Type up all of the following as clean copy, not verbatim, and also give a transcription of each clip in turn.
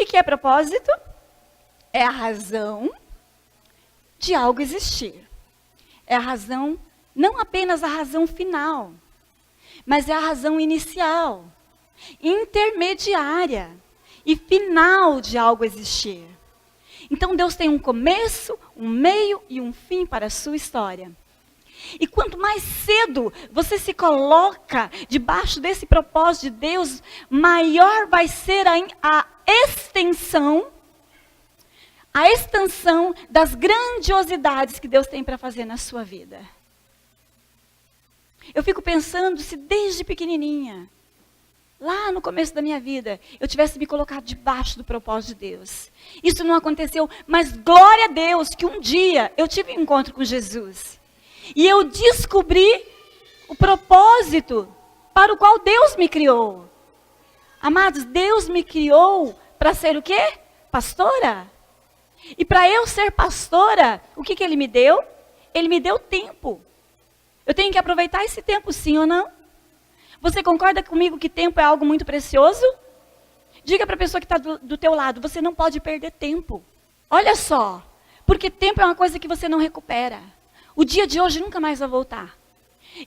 que é propósito? É a razão de algo existir. É a razão, não apenas a razão final, mas é a razão inicial, intermediária e final de algo existir. Então Deus tem um começo, um meio e um fim para a sua história. E quanto mais cedo você se coloca debaixo desse propósito de Deus, maior vai ser a extensão das grandiosidades que Deus tem para fazer na sua vida. Eu fico pensando se desde pequenininha, lá no começo da minha vida, eu tivesse me colocado debaixo do propósito de Deus. Isso não aconteceu, mas glória a Deus que um dia eu tive um encontro com Jesus. E eu descobri o propósito para o qual Deus me criou. Amados, Deus me criou para ser o quê? Pastora. E para eu ser pastora, o que Ele me deu? Ele me deu tempo. Eu tenho que aproveitar esse tempo, sim ou não? Você concorda comigo que tempo é algo muito precioso? Diga para a pessoa que está do teu lado, você não pode perder tempo. Olha só, porque tempo é uma coisa que você não recupera. O dia de hoje nunca mais vai voltar.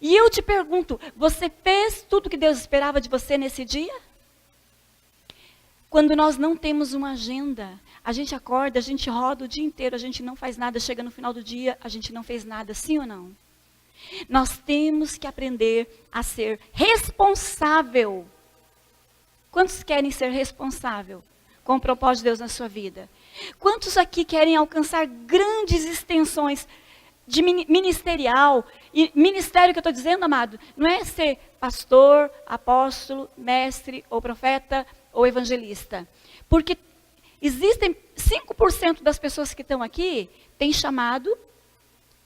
E eu te pergunto, você fez tudo o que Deus esperava de você nesse dia? Quando nós não temos uma agenda, a gente acorda, a gente roda o dia inteiro, a gente não faz nada, chega no final do dia, a gente não fez nada, sim ou não? Nós temos que aprender a ser responsável. Quantos querem ser responsável com o propósito de Deus na sua vida? Quantos aqui querem alcançar grandes extensões de ministerial? E ministério que eu estou dizendo, amado, não é ser pastor, apóstolo, mestre, ou profeta, ou evangelista. Porque existem 5% das pessoas que estão aqui, têm chamado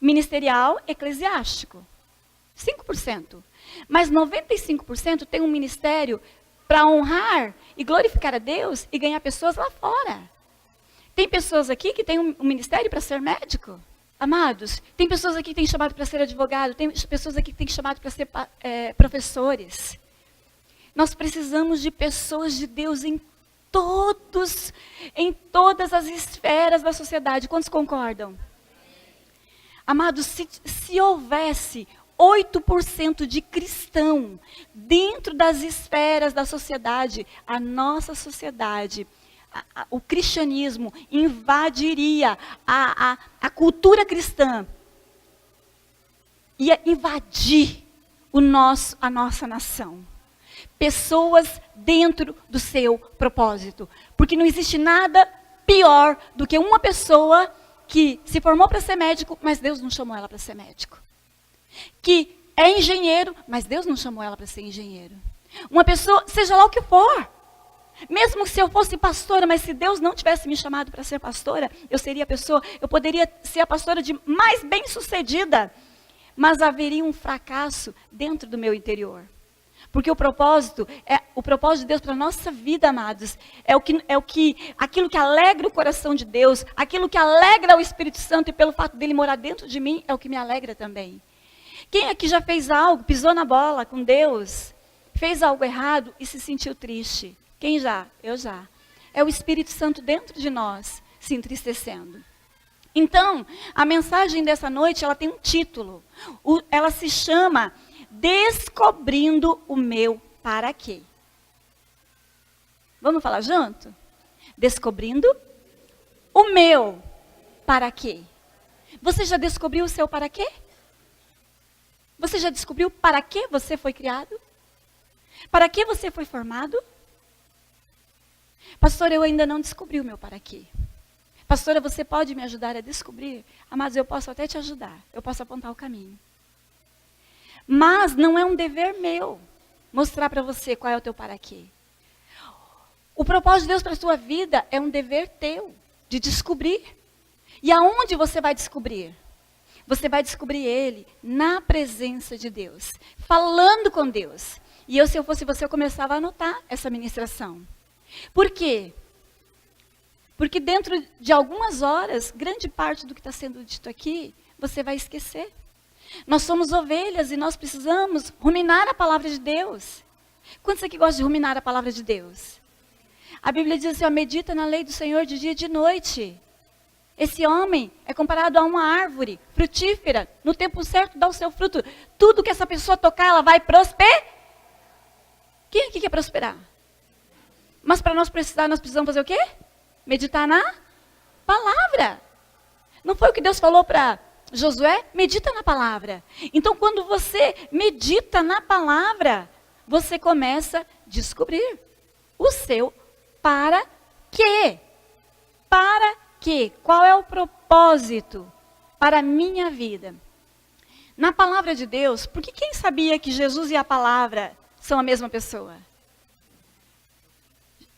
ministerial eclesiástico. 5%. Mas 95% tem um ministério para honrar e glorificar a Deus e ganhar pessoas lá fora. Tem pessoas aqui que têm um ministério para ser médico. Amados, tem pessoas aqui que têm chamado para ser advogado, tem pessoas aqui que têm chamado para ser professores. Nós precisamos de pessoas de Deus em todas as esferas da sociedade. Quantos concordam? Amados, se houvesse 8% de cristão dentro das esferas da sociedade, a nossa sociedade, o cristianismo invadiria a cultura cristã. Ia invadir a nossa nação. Pessoas dentro do seu propósito. Porque não existe nada pior do que uma pessoa que se formou para ser médico, mas Deus não chamou ela para ser médico. Que é engenheiro, mas Deus não chamou ela para ser engenheiro. Uma pessoa, seja lá o que for. Mesmo se eu fosse pastora, mas se Deus não tivesse me chamado para ser pastora, eu poderia ser a pastora mais bem-sucedida. Mas haveria um fracasso dentro do meu interior. Porque o propósito de Deus para a nossa vida, amados, aquilo que alegra o coração de Deus, aquilo que alegra o Espírito Santo, e pelo fato dele morar dentro de mim, é o que me alegra também. Quem aqui já fez algo, pisou na bola com Deus, fez algo errado e se sentiu triste? Quem já? Eu já. É o Espírito Santo dentro de nós, se entristecendo. Então, a mensagem dessa noite, ela tem um título. Ela se chama Descobrindo o Meu Para Quê. Vamos falar junto? Descobrindo o meu para quê. Você já descobriu o seu para quê? Você já descobriu para que você foi criado? Para que você foi formado? Pastora, eu ainda não descobri o meu para quê. Pastora, você pode me ajudar a descobrir? Amados, eu posso até te ajudar. Eu posso apontar o caminho. Mas não é um dever meu mostrar para você qual é o teu para quê. O propósito de Deus para a sua vida é um dever teu, de descobrir. E aonde você vai descobrir? Você vai descobrir ele na presença de Deus, falando com Deus. E se eu fosse você, eu começava a anotar essa ministração. Por quê? Porque dentro de algumas horas, grande parte do que está sendo dito aqui, você vai esquecer. Nós somos ovelhas e nós precisamos ruminar a palavra de Deus. Quantos aqui gostam de ruminar a palavra de Deus? A Bíblia diz assim, ó, medita na lei do Senhor de dia e de noite. Esse homem é comparado a uma árvore frutífera, no tempo certo dá o seu fruto. Tudo que essa pessoa tocar, ela vai prosperar. Quem aqui quer prosperar? Mas para nós precisamos fazer o quê? Meditar na palavra. Não foi o que Deus falou para Josué? Medita na palavra. Então, quando você medita na palavra, você começa a descobrir o seu para quê. Para quê? Qual é o propósito para a minha vida? Na palavra de Deus, porque quem sabia que Jesus e a palavra são a mesma pessoa?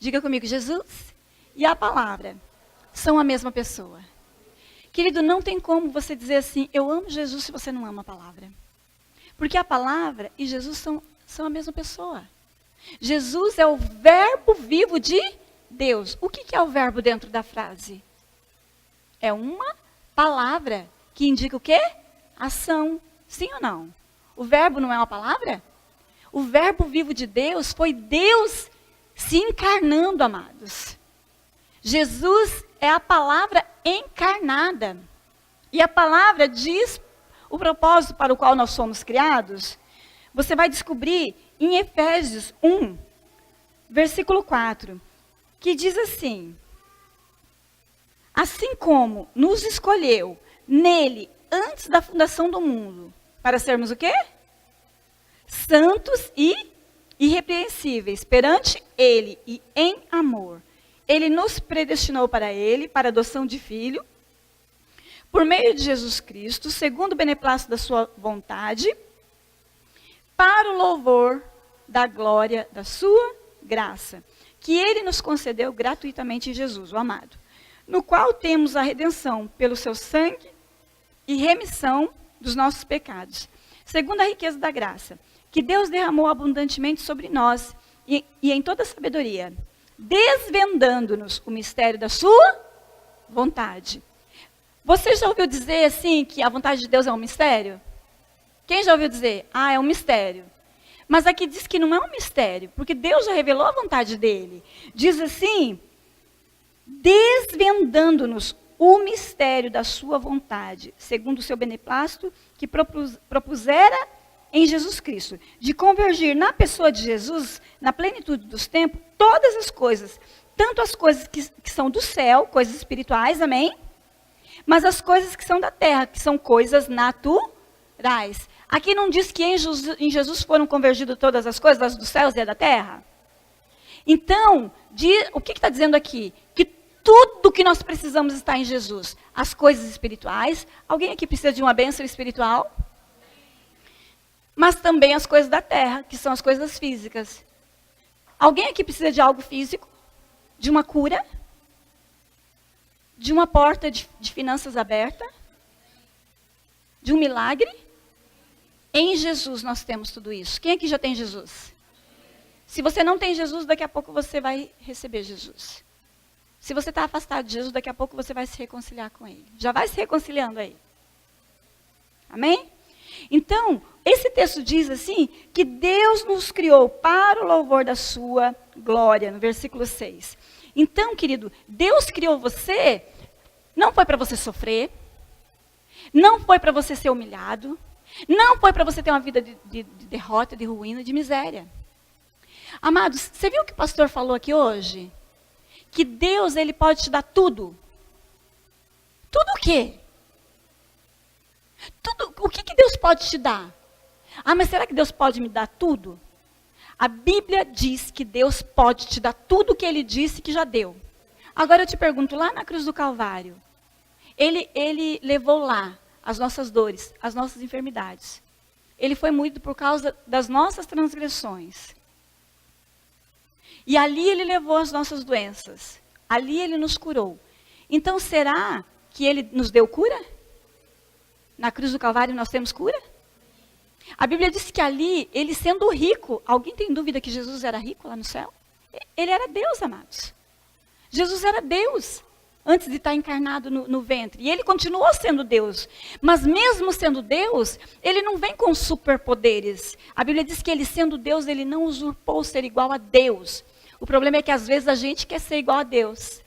Diga comigo, Jesus e a palavra são a mesma pessoa. Querido, não tem como você dizer assim, eu amo Jesus se você não ama a palavra. Porque a palavra e Jesus são a mesma pessoa. Jesus é o verbo vivo de Deus. O que é o verbo dentro da frase? É uma palavra que indica o quê? Ação. Sim ou não? O verbo não é uma palavra? O verbo vivo de Deus foi Deus se encarnando, amados. Jesus é a palavra encarnada. E a palavra diz o propósito para o qual nós somos criados. Você vai descobrir em Efésios 1, versículo 4, que diz assim: assim como nos escolheu nele antes da fundação do mundo, para sermos o quê? Santos e irrepreensíveis perante ele e em amor. Ele nos predestinou para ele, para a adoção de filho, por meio de Jesus Cristo, segundo o beneplácito da sua vontade, para o louvor da glória da sua graça, que ele nos concedeu gratuitamente em Jesus, o amado, no qual temos a redenção pelo seu sangue e remissão dos nossos pecados, segundo a riqueza da graça, que Deus derramou abundantemente sobre nós e em toda sabedoria, desvendando-nos o mistério da sua vontade. Você já ouviu dizer assim que a vontade de Deus é um mistério? Quem já ouviu dizer? Ah, é um mistério. Mas aqui diz que não é um mistério, porque Deus já revelou a vontade dele. Diz assim, desvendando-nos o mistério da sua vontade, segundo o seu beneplácito, que propusera em Jesus Cristo, de convergir na pessoa de Jesus, na plenitude dos tempos, todas as coisas, tanto as coisas que são do céu, coisas espirituais, amém? Mas as coisas que são da terra, que são coisas naturais. Aqui não diz que em Jesus foram convergidas todas as coisas, as dos céus e a da terra? Então, o que está dizendo aqui? Que tudo que nós precisamos está em Jesus. As coisas espirituais. Alguém aqui precisa de uma bênção espiritual? Mas também as coisas da terra, que são as coisas físicas. Alguém aqui precisa de algo físico? De uma cura? De uma porta de finanças aberta? De um milagre? Em Jesus nós temos tudo isso. Quem aqui já tem Jesus? Se você não tem Jesus, daqui a pouco você vai receber Jesus. Se você está afastado de Jesus, daqui a pouco você vai se reconciliar com Ele. Já vai se reconciliando aí. Amém? Então, esse texto diz assim, que Deus nos criou para o louvor da sua glória, no versículo 6. Então, querido, Deus criou você, não foi para você sofrer, não foi para você ser humilhado, não foi para você ter uma vida de derrota, de ruína, de miséria. Amados, você viu o que o pastor falou aqui hoje? Que Deus, Ele pode te dar tudo. Tudo o quê? Tudo, o que Deus pode te dar? Ah, mas será que Deus pode me dar tudo? A Bíblia diz que Deus pode te dar tudo o que Ele disse que já deu. Agora eu te pergunto, lá na cruz do Calvário, Ele levou lá as nossas dores, as nossas enfermidades. Ele foi moído por causa das nossas transgressões. E ali Ele levou as nossas doenças. Ali Ele nos curou. Então será que Ele nos deu cura? Na cruz do Calvário nós temos cura? A Bíblia diz que ali, Ele sendo rico, alguém tem dúvida que Jesus era rico lá no céu? Ele era Deus, amados. Jesus era Deus, antes de estar encarnado no ventre. E Ele continuou sendo Deus. Mas mesmo sendo Deus, Ele não vem com superpoderes. A Bíblia diz que Ele sendo Deus, Ele não usurpou ser igual a Deus. O problema é que às vezes a gente quer ser igual a Deus.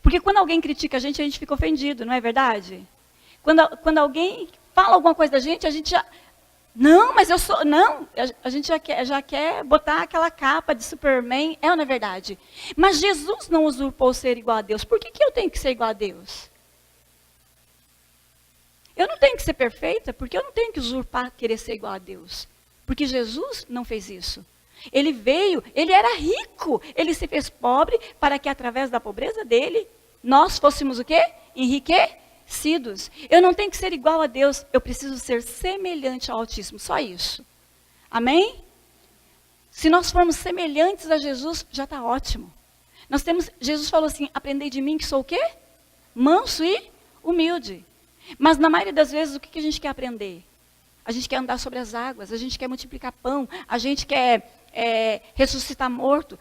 Porque quando alguém critica a gente fica ofendido, não é verdade? Quando alguém fala alguma coisa da gente, a gente já... Não, mas eu sou... Não, a gente já quer botar aquela capa de Superman. É ou não é verdade? Mas Jesus não usurpou ser igual a Deus. Por que eu tenho que ser igual a Deus? Eu não tenho que ser perfeita, porque eu não tenho que usurpar, querer ser igual a Deus. Porque Jesus não fez isso. Ele veio, ele era rico. Ele se fez pobre para que através da pobreza dele, nós fôssemos o quê? Enriquecidos. Eu não tenho que ser igual a Deus, eu preciso ser semelhante ao Altíssimo. Só isso. Amém? Se nós formos semelhantes a Jesus, já está ótimo. Jesus falou assim, aprendei de mim que sou o quê? Manso e humilde. Mas na maioria das vezes, o que a gente quer aprender? A gente quer andar sobre as águas, a gente quer multiplicar pão, a gente quer ressuscitar morto.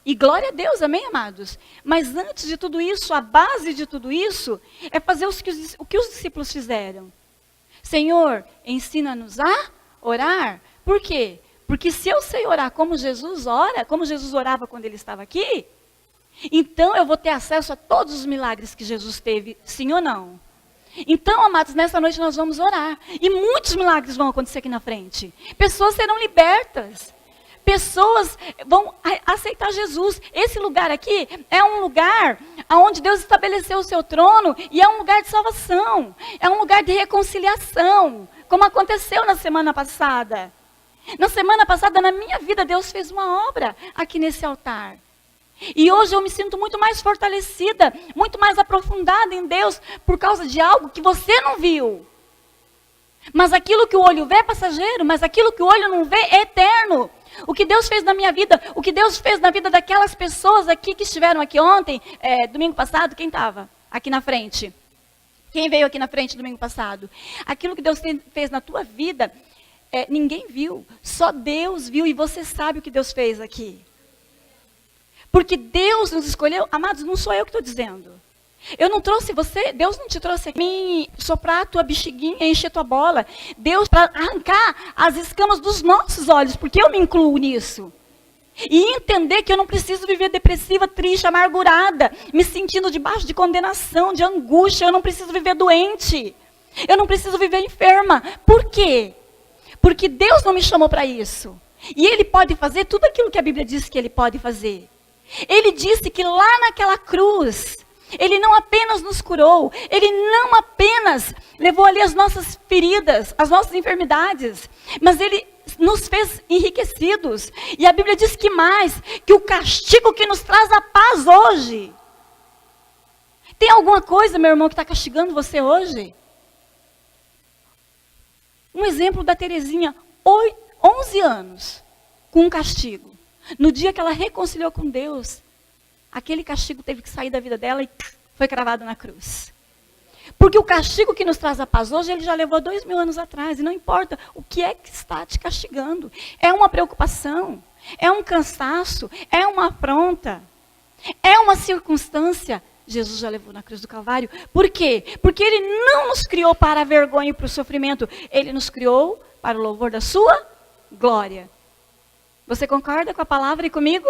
E glória a Deus, amém, amados? Mas antes de tudo isso, a base de tudo isso, é fazer o que os discípulos fizeram. Senhor, ensina-nos a orar. Por quê? Porque se eu sei orar como Jesus ora, como Jesus orava quando ele estava aqui, então eu vou ter acesso a todos os milagres que Jesus teve, sim ou não? Então, amados, nessa noite nós vamos orar. E muitos milagres vão acontecer aqui na frente. Pessoas serão libertas. Pessoas vão aceitar Jesus. Esse lugar aqui é um lugar onde Deus estabeleceu o seu trono e é um lugar de salvação. É um lugar de reconciliação, como aconteceu na semana passada. Na semana passada, na minha vida, Deus fez uma obra aqui nesse altar. E hoje eu me sinto muito mais fortalecida, muito mais aprofundada em Deus, por causa de algo que você não viu. Mas aquilo que o olho vê é passageiro, mas aquilo que o olho não vê é eterno. O que Deus fez na minha vida, o que Deus fez na vida daquelas pessoas aqui que estiveram aqui ontem, domingo passado, quem estava aqui na frente? Quem veio aqui na frente domingo passado? Aquilo que Deus fez na tua vida, ninguém viu, só Deus viu e você sabe o que Deus fez aqui. Porque Deus nos escolheu, amados, não sou eu que estou dizendo. Eu não trouxe você, Deus não te trouxe aqui me soprar a tua bexiguinha, encher tua bola. Deus para arrancar as escamas dos nossos olhos, porque eu me incluo nisso. E entender que eu não preciso viver depressiva, triste, amargurada, me sentindo debaixo de condenação, de angústia. Eu não preciso viver doente. Eu não preciso viver enferma. Por quê? Porque Deus não me chamou para isso. E Ele pode fazer tudo aquilo que a Bíblia diz que Ele pode fazer. Ele disse que lá naquela cruz, Ele não apenas nos curou, Ele não apenas levou ali as nossas feridas, as nossas enfermidades, mas Ele nos fez enriquecidos. E a Bíblia diz que mais, que o castigo que nos traz a paz hoje. Tem alguma coisa, meu irmão, que está castigando você hoje? Um exemplo da Terezinha, 11 anos, com um castigo. No dia que ela reconciliou com Deus, aquele castigo teve que sair da vida dela e foi cravado na cruz. Porque o castigo que nos traz a paz hoje, ele já levou 2000 anos atrás. E não importa o que é que está te castigando. É uma preocupação, é um cansaço, é uma afronta, é uma circunstância. Jesus já levou na cruz do Calvário. Por quê? Porque Ele não nos criou para a vergonha e para o sofrimento. Ele nos criou para o louvor da sua glória. Você concorda com a palavra e comigo?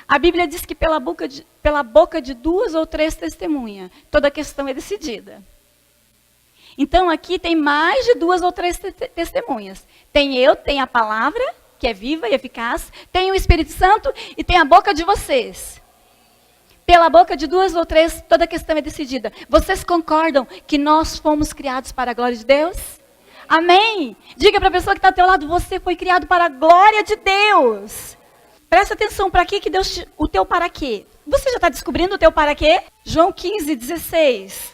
A Bíblia diz que pela boca de 2 ou 3 testemunhas, toda a questão é decidida. Então aqui tem mais de 2 ou 3 testemunhas. Tem a palavra, que é viva e eficaz, tem o Espírito Santo e tem a boca de vocês. Pela boca de 2 ou 3, toda a questão é decidida. Vocês concordam que nós fomos criados para a glória de Deus? Amém? Diga para a pessoa que está ao teu lado, você foi criado para a glória de Deus. Presta atenção, para que Deus, o teu para quê? Você já está descobrindo o teu para quê? João 15, 16.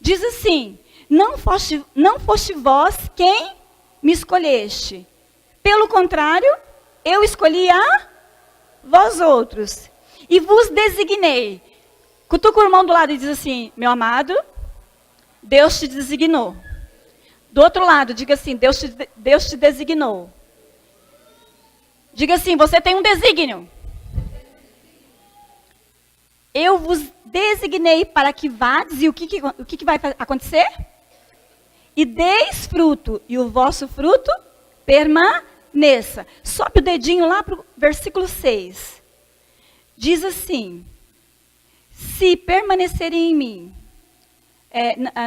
Diz assim, não foste vós quem me escolheste. Pelo contrário, eu escolhi a vós outros. E vos designei. Cutuca o irmão do lado e diz assim, meu amado, Deus te designou. Do outro lado, diga assim, Deus te designou. Diga assim, você tem um desígnio. Eu vos designei para que vades, e o que vai acontecer? E deis fruto, e o vosso fruto permaneça. Sobe o dedinho lá para o versículo 6. Diz assim, se permanecerem em mim,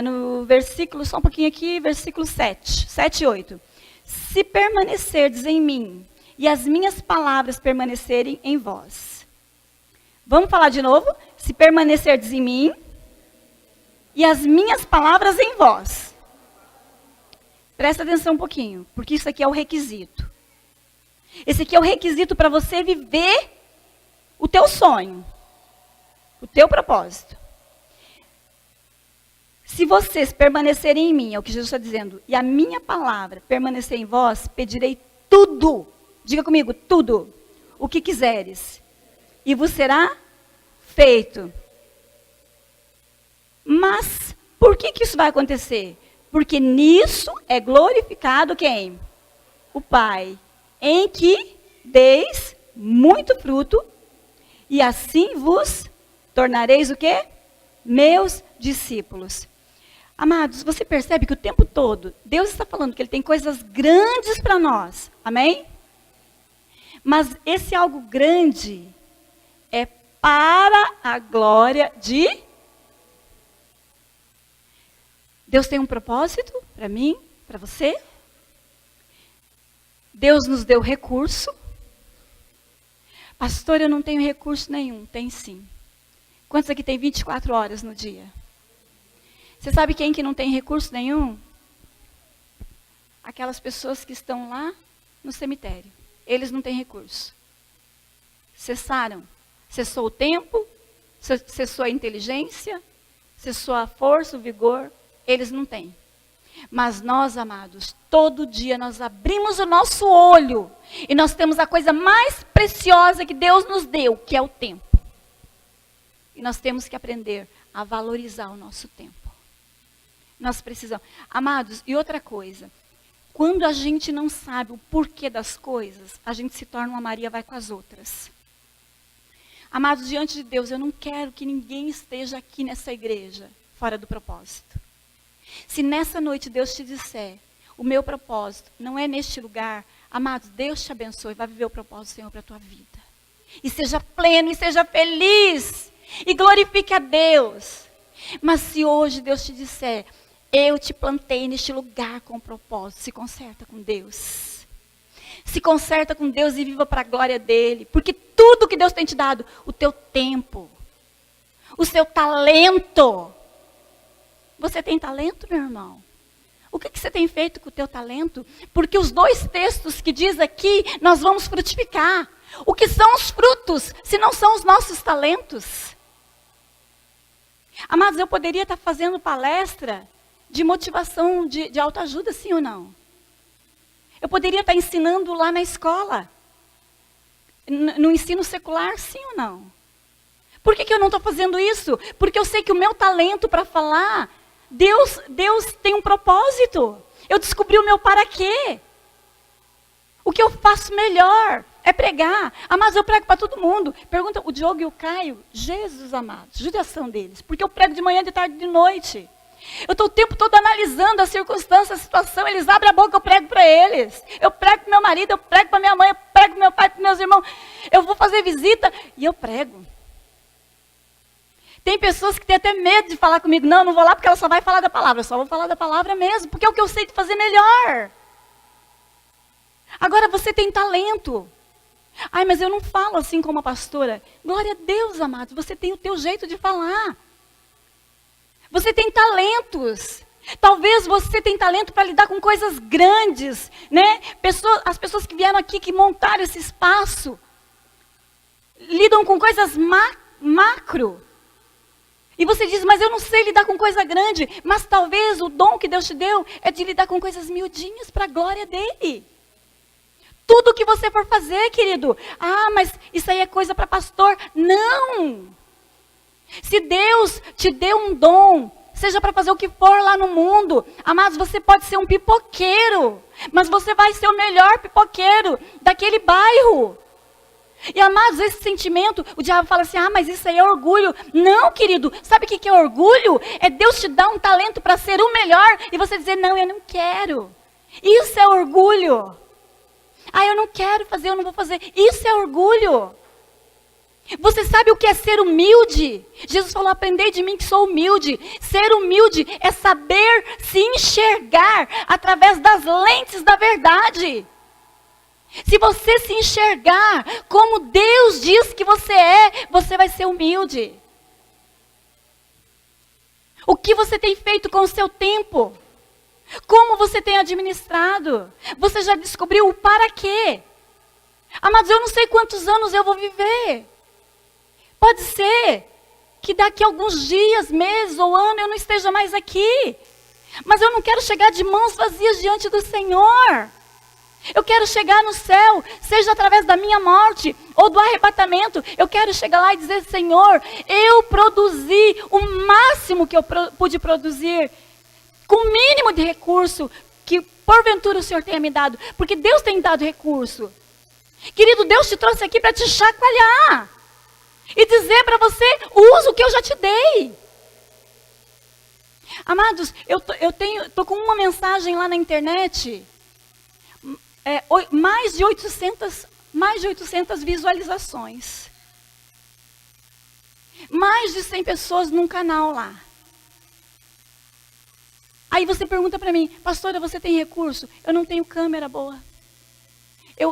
no versículo, só um pouquinho aqui, versículo 7 e 8. Se permanecerdes em mim, e as minhas palavras permanecerem em vós. Vamos falar de novo? Se permanecerdes em mim, e as minhas palavras em vós. Presta atenção um pouquinho, porque isso aqui é o requisito. Esse aqui é o requisito para você viver o teu sonho, o teu propósito. Se vocês permanecerem em mim, é o que Jesus está dizendo, e a minha palavra permanecer em vós, pedirei tudo, diga comigo, tudo, o que quiseres, e vos será feito. Mas, por que isso vai acontecer? Porque nisso é glorificado quem? O Pai, em que deis muito fruto, e assim vos tornareis o quê? Meus discípulos. Amados, você percebe que o tempo todo, Deus está falando que Ele tem coisas grandes para nós. Amém? Mas esse algo grande é para a glória de... Deus tem um propósito para mim, para você. Deus nos deu recurso. Pastor, eu não tenho recurso nenhum. Tem sim. Quantos aqui tem 24 horas no dia? Você sabe quem que não tem recurso nenhum? Aquelas pessoas que estão lá no cemitério. Eles não têm recurso. Cessaram. Cessou o tempo, cessou a inteligência, cessou a força, o vigor. Eles não têm. Mas nós, amados, todo dia nós abrimos o nosso olho e nós temos a coisa mais preciosa que Deus nos deu, que é o tempo. E nós temos que aprender a valorizar o nosso tempo. Nós precisamos. Amados, e outra coisa. Quando a gente não sabe o porquê das coisas, a gente se torna uma Maria vai com as outras. Amados, diante de Deus, eu não quero que ninguém esteja aqui nessa igreja fora do propósito. Se nessa noite Deus te disser, o meu propósito não é neste lugar, amados, Deus te abençoe, vai viver o propósito do Senhor para a tua vida. E seja pleno, e seja feliz, e glorifique a Deus. Mas se hoje Deus te disser, eu te plantei neste lugar com propósito, se conserta com Deus. Se conserta com Deus e viva para a glória dEle. Porque tudo que Deus tem te dado, o teu tempo, o seu talento. Você tem talento, meu irmão? O que você tem feito com o teu talento? Porque os 2 textos que diz aqui, nós vamos frutificar. O que são os frutos, se não são os nossos talentos? Amados, eu poderia estar fazendo palestra de motivação, de autoajuda, sim ou não? Eu poderia estar ensinando lá na escola, no ensino secular, sim ou não? Por que eu não estou fazendo isso? Porque eu sei que o meu talento para falar, Deus tem um propósito. Eu descobri o meu para quê. O que eu faço melhor é pregar. Amados, eu prego para todo mundo. Pergunta o Diogo e o Caio, Jesus amado, judiação deles. Porque eu prego de manhã, de tarde, de noite. Eu estou o tempo todo analisando as circunstâncias, a situação. Eles abrem a boca, eu prego para eles. Eu prego para meu marido, eu prego para minha mãe, eu prego para meu pai, para meus irmãos. Eu vou fazer visita e eu prego. Tem pessoas que têm até medo de falar comigo. Não, não vou lá porque ela só vai falar da palavra. Eu só vou falar da palavra mesmo, porque é o que eu sei de fazer melhor. Agora você tem talento. Ai, mas eu não falo assim como a pastora. Glória a Deus, amados, você tem o teu jeito de falar. Você tem talentos. Talvez você tenha talento para lidar com coisas grandes, né? As pessoas que vieram aqui, que montaram esse espaço, lidam com coisas macro. E você diz, mas eu não sei lidar com coisa grande. Mas talvez o dom que Deus te deu é de lidar com coisas miudinhas para a glória dEle. Tudo que você for fazer, querido. Ah, mas isso aí é coisa para pastor. Não! Se Deus te deu um dom, seja para fazer o que for lá no mundo, amados, você pode ser um pipoqueiro, mas você vai ser o melhor pipoqueiro daquele bairro. E amados, esse sentimento, o diabo fala assim, ah, mas isso aí é orgulho. Não, querido, sabe o que é orgulho? É Deus te dar um talento para ser o melhor e você dizer, não, eu não quero. Isso é orgulho. Ah, eu não quero fazer, eu não vou fazer. Isso é orgulho. Você sabe o que é ser humilde? Jesus falou, aprendei de mim que sou humilde. Ser humilde é saber se enxergar através das lentes da verdade. Se você se enxergar como Deus diz que você é, você vai ser humilde. O que você tem feito com o seu tempo? Como você tem administrado? Você já descobriu o para quê? Amados, eu não sei quantos anos eu vou viver. Pode ser que daqui a alguns dias, meses ou ano eu não esteja mais aqui. Mas eu não quero chegar de mãos vazias diante do Senhor. Eu quero chegar no céu, seja através da minha morte ou do arrebatamento. Eu quero chegar lá e dizer, Senhor, eu produzi o máximo que eu pude produzir, com o mínimo de recurso que porventura o Senhor tenha me dado. Porque Deus tem dado recurso. Querido, Deus te trouxe aqui para te chacoalhar. E dizer para você, usa o que eu já te dei. Amados, eu tô com uma mensagem lá na internet. Mais de 800 visualizações. Mais de 100 pessoas num canal lá. Aí você pergunta para mim, pastora, você tem recurso? Eu não tenho câmera boa.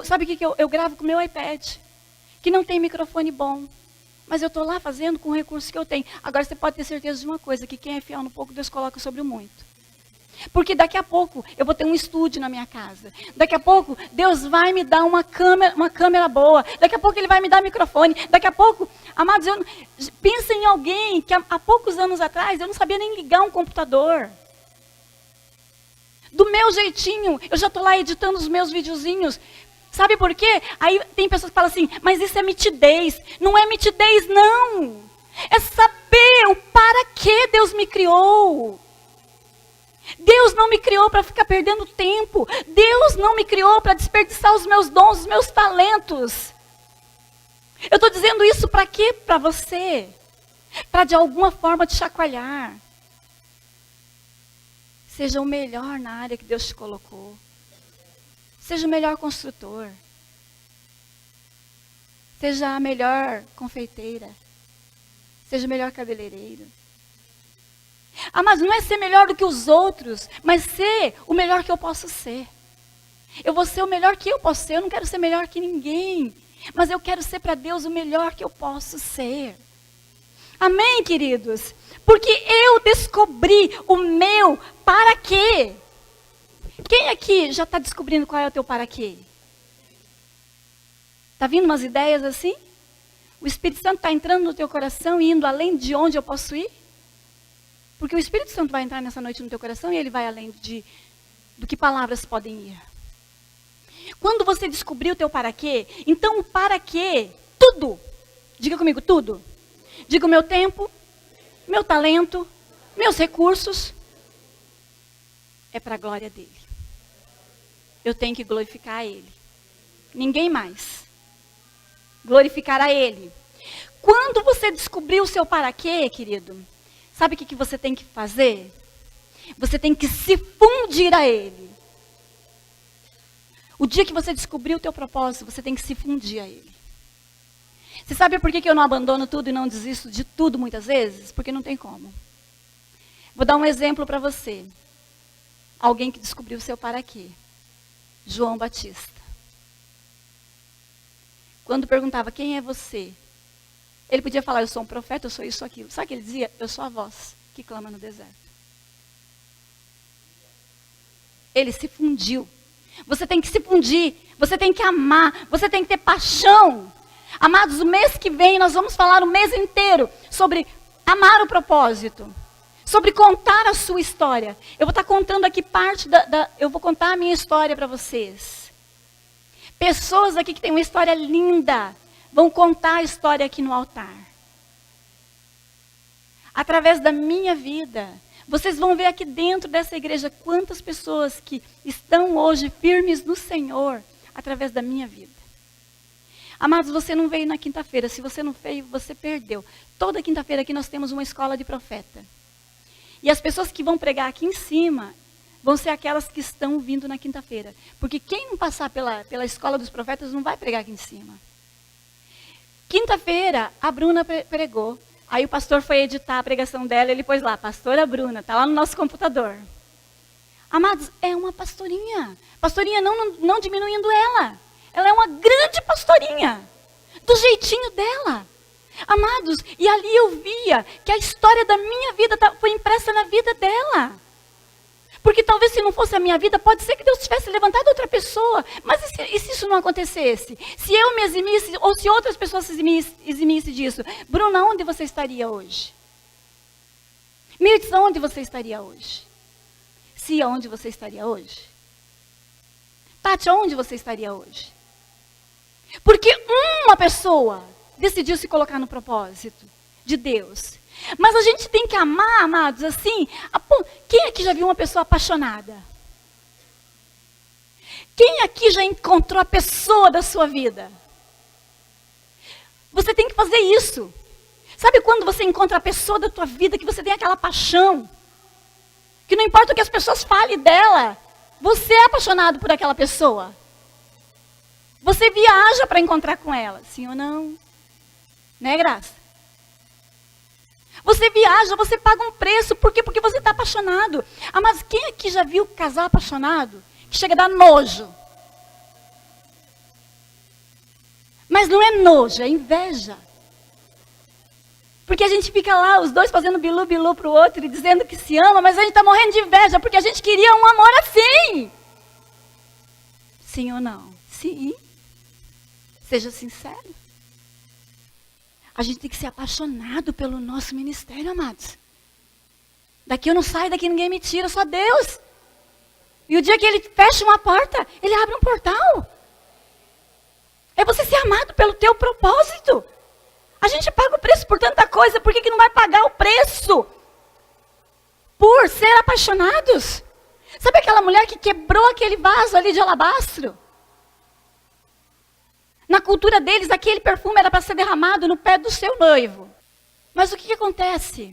Sabe o que eu gravo com o meu iPad? Que não tem microfone bom. Mas eu estou lá fazendo com o recurso que eu tenho. Agora você pode ter certeza de uma coisa, que quem é fiel no pouco, Deus coloca sobre o muito. Porque daqui a pouco eu vou ter um estúdio na minha casa. Daqui a pouco Deus vai me dar uma câmera boa. Daqui a pouco Ele vai me dar microfone. Daqui a pouco, amados, pensa em alguém que há poucos anos atrás eu não sabia nem ligar um computador. Do meu jeitinho, eu já estou lá editando os meus videozinhos. Sabe por quê? Aí tem pessoas que falam assim, mas isso é mitidez. Não é mitidez, não. É saber o para que Deus me criou. Deus não me criou para ficar perdendo tempo. Deus não me criou para desperdiçar os meus dons, os meus talentos. Eu estou dizendo isso para quê? Para você. Para de alguma forma te chacoalhar. Seja o melhor na área que Deus te colocou. Seja o melhor construtor. Seja a melhor confeiteira. Seja o melhor cabeleireiro. Mas não é ser melhor do que os outros, mas ser o melhor que eu posso ser. Eu vou ser o melhor que eu posso ser. Eu não quero ser melhor que ninguém. Mas eu quero ser para Deus o melhor que eu posso ser. Amém, queridos? Porque eu descobri o meu para quê. Quem aqui já está descobrindo qual é o teu para quê? Está vindo umas ideias assim? O Espírito Santo está entrando no teu coração e indo além de onde eu posso ir? Porque o Espírito Santo vai entrar nessa noite no teu coração e ele vai além do que palavras podem ir. Quando você descobrir o teu para quê, então o para quê, tudo, diga comigo, tudo. Diga o meu tempo, meu talento, meus recursos, é para a glória dele. Eu tenho que glorificar a ele. Ninguém mais. Glorificar a ele. Quando você descobrir o seu para quê, querido, sabe o que você tem que fazer? Você tem que se fundir a ele. O dia que você descobrir o teu propósito, você tem que se fundir a ele. Você sabe por que eu não abandono tudo e não desisto de tudo muitas vezes? Porque não tem como. Vou dar um exemplo para você. Alguém que descobriu o seu para quê. João Batista. Quando perguntava, quem é você? Ele podia falar, eu sou um profeta, eu sou isso, aquilo. Sabe o que ele dizia? Eu sou a voz que clama no deserto. Ele se fundiu. Você tem que se fundir, você tem que amar, você tem que ter paixão. Amados, o mês que vem nós vamos falar o mês inteiro sobre amar o propósito. Sobre contar a sua história. Eu vou estar contando aqui parte eu vou contar a minha história para vocês. Pessoas aqui que têm uma história linda vão contar a história aqui no altar. Através da minha vida, vocês vão ver aqui dentro dessa igreja quantas pessoas que estão hoje firmes no Senhor, através da minha vida. Amados, você não veio na quinta-feira. Se você não veio, você perdeu. Toda quinta-feira aqui nós temos uma escola de profeta. E as pessoas que vão pregar aqui em cima vão ser aquelas que estão vindo na quinta-feira. Porque quem não passar pela escola dos profetas não vai pregar aqui em cima. Quinta-feira, a Bruna pregou. Aí o pastor foi editar a pregação dela, ele pôs lá, pastora Bruna, está lá no nosso computador. Amados, é uma pastorinha. Pastorinha não diminuindo ela. Ela é uma grande pastorinha. Do jeitinho dela. Amados, e ali eu via que a história da minha vida foi impressa na vida dela. Porque talvez se não fosse a minha vida, pode ser que Deus tivesse levantado outra pessoa. Mas e se isso não acontecesse? Se eu me eximisse, ou se outras pessoas se eximissem disso? Bruna, onde você estaria hoje? Mirtz, onde você estaria hoje? Cia, onde você estaria hoje? Tati, onde você estaria hoje? Porque uma pessoa decidiu se colocar no propósito de Deus. Mas a gente tem que amar, amados, assim. Quem aqui já viu uma pessoa apaixonada? Quem aqui já encontrou a pessoa da sua vida? Você tem que fazer isso. Sabe quando você encontra a pessoa da tua vida, que você tem aquela paixão? Que não importa o que as pessoas falem dela, você é apaixonado por aquela pessoa. Você viaja para encontrar com ela, sim ou não? Né, Graça? Você viaja, você paga um preço. Por quê? Porque você está apaixonado. Ah, mas quem aqui já viu casal apaixonado? Que chega a dar nojo. Mas não é nojo, é inveja. Porque a gente fica lá, os dois fazendo bilu-bilu para o outro e dizendo que se ama, mas a gente está morrendo de inveja, porque a gente queria um amor assim. Sim ou não? Sim. Seja sincero. A gente tem que ser apaixonado pelo nosso ministério, amados. Daqui eu não saio, daqui ninguém me tira, só Deus. E o dia que Ele fecha uma porta, Ele abre um portal. É você ser amado pelo teu propósito. A gente paga o preço por tanta coisa, por que não vai pagar o preço? Por ser apaixonados. Sabe aquela mulher que quebrou aquele vaso ali de alabastro? Na cultura deles, aquele perfume era para ser derramado no pé do seu noivo. Mas o que acontece?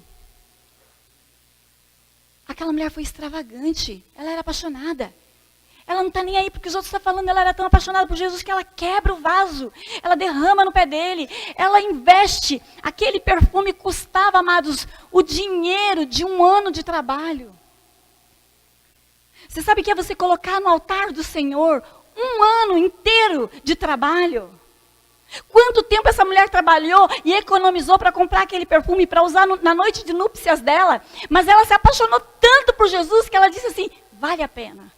Aquela mulher foi extravagante. Ela era apaixonada. Ela não está nem aí porque os outros estão falando. Ela era tão apaixonada por Jesus que ela quebra o vaso. Ela derrama no pé dele. Ela investe. Aquele perfume custava, amados, o dinheiro de um ano de trabalho. Você sabe o que é você colocar no altar do Senhor um ano inteiro de trabalho? Quanto tempo essa mulher trabalhou e economizou para comprar aquele perfume para usar na noite de núpcias dela? Mas ela se apaixonou tanto por Jesus que ela disse assim, vale a pena.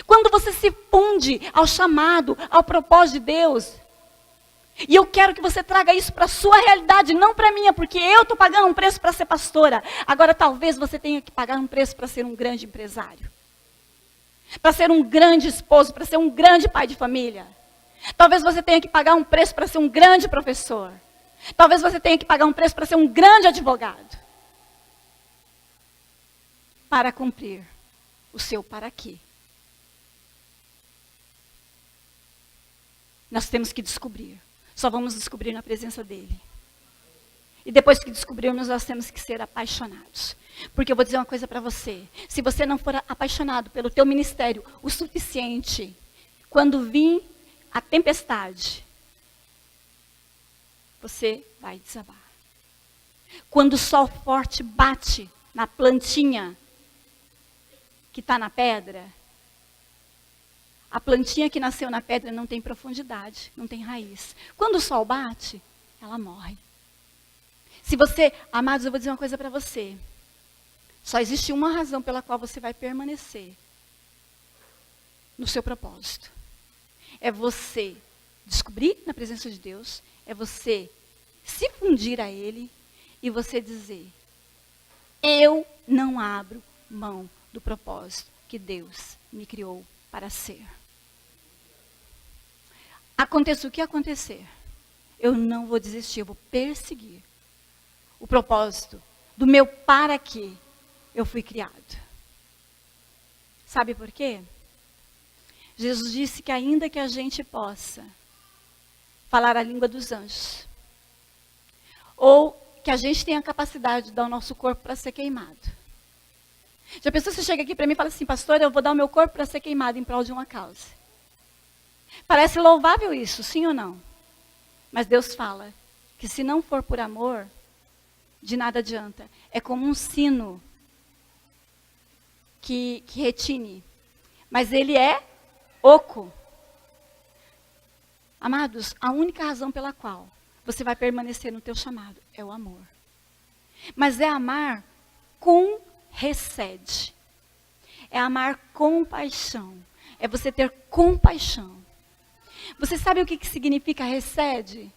Quando você se funde ao chamado, ao propósito de Deus, e eu quero que você traga isso para a sua realidade, não para a minha, porque eu estou pagando um preço para ser pastora. Agora talvez você tenha que pagar um preço para ser um grande empresário. Para ser um grande esposo, para ser um grande pai de família. Talvez você tenha que pagar um preço para ser um grande professor. Talvez você tenha que pagar um preço para ser um grande advogado. Para cumprir o seu para quê. Nós temos que descobrir. Só vamos descobrir na presença dele. E depois que descobrirmos, nós temos que ser apaixonados. Porque eu vou dizer uma coisa para você. Se você não for apaixonado pelo teu ministério o suficiente, quando vir a tempestade, você vai desabar. Quando o sol forte bate na plantinha que está na pedra, a plantinha que nasceu na pedra não tem profundidade, não tem raiz. Quando o sol bate, ela morre. Se você, amados, eu vou dizer uma coisa para você. Só existe uma razão pela qual você vai permanecer no seu propósito. É você descobrir na presença de Deus, é você se fundir a Ele e você dizer, eu não abro mão do propósito que Deus me criou para ser. Aconteça o que acontecer, eu não vou desistir, eu vou perseguir o propósito do meu para quê eu fui criado. Sabe por quê? Jesus disse que ainda que a gente possa falar a língua dos anjos, ou que a gente tenha a capacidade de dar o nosso corpo para ser queimado. Já pensou, você chega aqui para mim e fala assim, pastor, eu vou dar o meu corpo para ser queimado em prol de uma causa. Parece louvável isso, sim ou não? Mas Deus fala que se não for por amor, de nada adianta. É como um sino que retine, mas ele é oco. Amados, a única razão pela qual você vai permanecer no teu chamado é o amor. Mas é amar com recede. É amar com paixão. É você ter compaixão. Você sabe o que significa recede?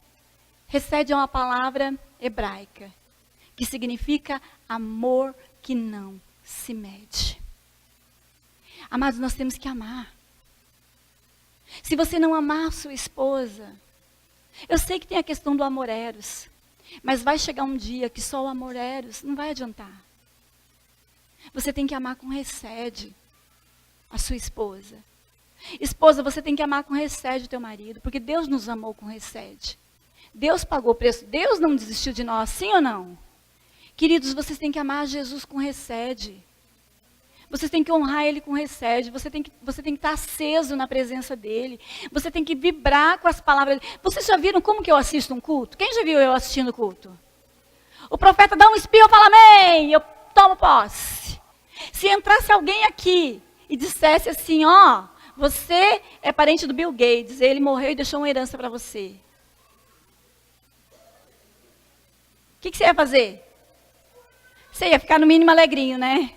Recede é uma palavra hebraica, que significa amor que não se mede. Amados, nós temos que amar. Se você não amar a sua esposa, eu sei que tem a questão do amor eros, mas vai chegar um dia que só o amor eros não vai adiantar. Você tem que amar com recede a sua esposa. Esposa, você tem que amar com recede o teu marido, porque Deus nos amou com recede. Deus pagou o preço, Deus não desistiu de nós, sim ou não? Queridos, vocês têm que amar Jesus com recede. Vocês têm que honrar Ele com recede. Você tem que estar aceso na presença dEle. Você tem que vibrar com as palavras dEle. Vocês já viram como que eu assisto um culto? Quem já viu eu assistindo o culto? O profeta dá um espirro e fala amém. Eu tomo posse. Se entrasse alguém aqui e dissesse assim, ó, você é parente do Bill Gates, ele morreu e deixou uma herança para você. O que você ia fazer? Você ia ficar no mínimo alegrinho, né?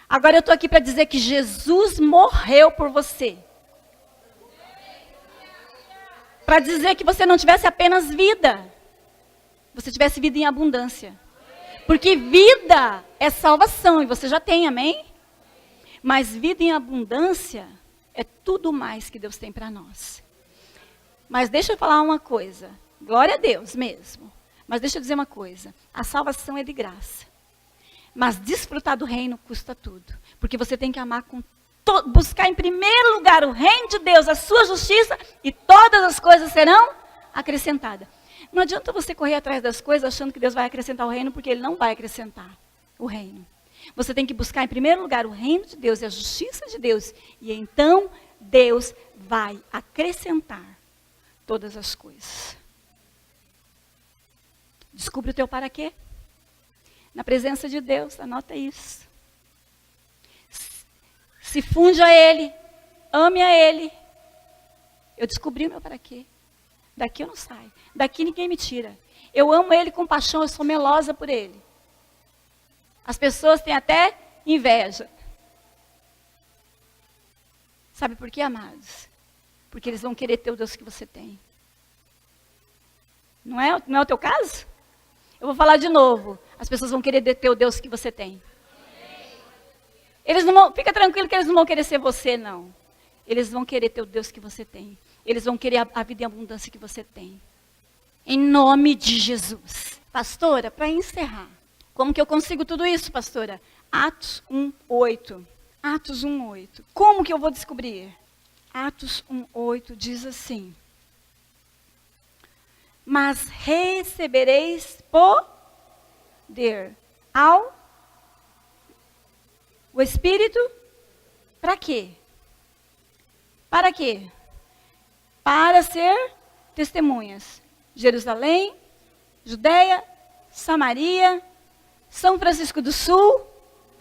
Agora eu estou aqui para dizer que Jesus morreu por você. Para dizer que você não tivesse apenas vida. Você tivesse vida em abundância. Porque vida é salvação e você já tem, amém? Mas vida em abundância é tudo mais que Deus tem para nós. Mas deixa eu falar uma coisa. Glória a Deus mesmo. Mas deixa eu dizer uma coisa. A salvação é de graça. Mas desfrutar do reino custa tudo. Porque você tem que amar buscar em primeiro lugar o reino de Deus, a sua justiça, e todas as coisas serão acrescentadas. Não adianta você correr atrás das coisas achando que Deus vai acrescentar o reino, porque Ele não vai acrescentar o reino. Você tem que buscar em primeiro lugar o reino de Deus e a justiça de Deus. E então Deus vai acrescentar todas as coisas. Descubra o teu para quê. Na presença de Deus, anota isso. Se funde a Ele, ame a Ele. Eu descobri o meu para quê. Daqui eu não saio. Daqui ninguém me tira. Eu amo Ele com paixão, eu sou melosa por Ele. As pessoas têm até inveja. Sabe por quê, amados? Porque eles vão querer ter o Deus que você tem. Não é o teu caso? Eu vou falar de novo. As pessoas vão querer ter o Deus que você tem. Eles não vão, fica tranquilo que eles não vão querer ser você, não. Eles vão querer ter o Deus que você tem. Eles vão querer a vida em abundância que você tem. Em nome de Jesus. Pastora, para encerrar. Como que eu consigo tudo isso, pastora? Atos 1:8. Atos 1:8. Como que eu vou descobrir? Atos 1:8 diz assim. Mas recebereis poder o Espírito, para quê? Para quê? Para ser testemunhas. Jerusalém, Judeia, Samaria, São Francisco do Sul,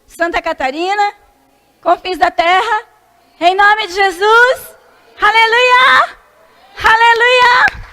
Santa Catarina, confins da terra, em nome de Jesus, aleluia, aleluia.